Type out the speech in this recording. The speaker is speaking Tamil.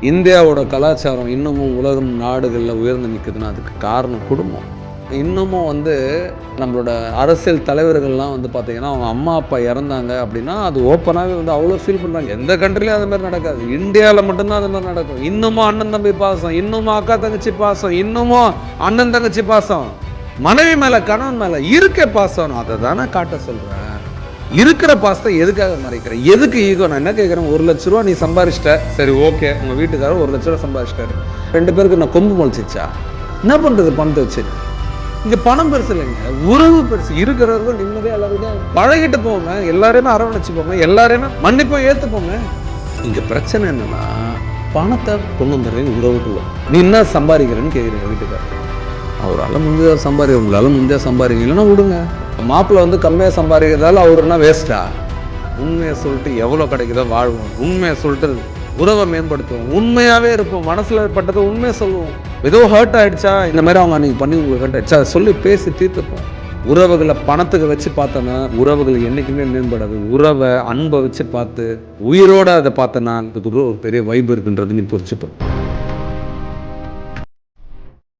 இந்தியாவோட கலாச்சாரம் இன்னமும் உலகம் நாடுகளில் உயர்ந்து நிற்குதுன்னா அதுக்கு காரணம் குடும்பம். இன்னமும் நம்மளோட அரசியல் தலைவர்கள்லாம் பார்த்தீங்கன்னா அவங்க அம்மா அப்பா இறந்தாங்க அப்படின்னா அது ஓப்பனாகவே அவ்வளோ ஃபீல் பண்ணுறாங்க. எந்த கண்ட்ரிலையும் அது மாதிரி நடக்காது, இந்தியாவில் மட்டும்தான் அது மாதிரி நடக்கும். இன்னமும் அண்ணன் தம்பி பாசம், இன்னமும் அக்கா தங்கச்சி பாசம், இன்னமும் அண்ணன் தங்கச்சி பாசம், மனைவி மேலே கணவன் மேலே இருக்க பாசம். அதை தானே காட்ட சொல்கிறேன். இருக்கிற பாசத்தை எதுக்காக மறைக்கிறேன்? எதுக்கு ஈகோ? நான் என்ன கேட்குறேன், 1 லட்ச ரூபா நீ சம்பாரிச்சிட்ட, சரி ஓகே, உங்கள் வீட்டுக்காரர் 1 லட்ச ரூபா சம்பாரிச்சிட்டாரு, 2 பேருக்கு நான் கொம்பு முளைச்சிச்சா? என்ன பண்ணுறது பணத்தை வச்சு? இங்கே பணம் பெருசு இல்லைங்க, உறவு பெருசு. இருக்கிறவர்கள் நிம்மதியாக எல்லாருக்கும் பழகிட்டு போங்க, எல்லாரையுமே அரவணைச்சுப்போங்க, எல்லாரையுமே மன்னிப்போம் ஏற்றுப்போங்க. இங்கே பிரச்சனை என்னன்னா பணத்தை கொண்டு வந்துடுறீங்க உறவுக்குள்ள. நீ என்ன சம்பாதிக்கிறேன்னு கேட்குறீங்க வீட்டுக்காரர். அவரால் முடிஞ்சதாக சம்பாதிக்க, உங்களால் முடிஞ்சால் சம்பாதிங்க, இல்லைன்னா விடுங்க. மாப்பிள்ளை கம்மியாக சம்பாதிக்கிறதால அவருன்னா வேஸ்ட்டா? உண்மையை சொல்லிட்டு எவ்வளோ கிடைக்குதோ வாழ்வோம், உண்மையை சொல்லிட்டு உறவை மேம்படுத்துவோம், உண்மையாகவே இருப்போம், மனசில் பட்டதை உண்மையை சொல்லுவோம். ஏதோ ஹர்ட் ஆகிடுச்சா, இந்த மாதிரி அவங்க அன்றைக்கி பண்ணி உங்களுக்கு ஹர்ட் ஆகிடுச்சா, அதை சொல்லி பேசி தீர்த்துப்போம். உறவுகளை பணத்துக்கு வச்சு பார்த்தோன்னா உறவுகள் என்றைக்குமே மேம்படாது. உறவை அன்பை வச்சு பார்த்து உயிரோடு அதை பார்த்தோன்னா அதுக்கு ஒரு பெரிய வைப் இருக்குன்றது நீ புரிச்சுப்போம்.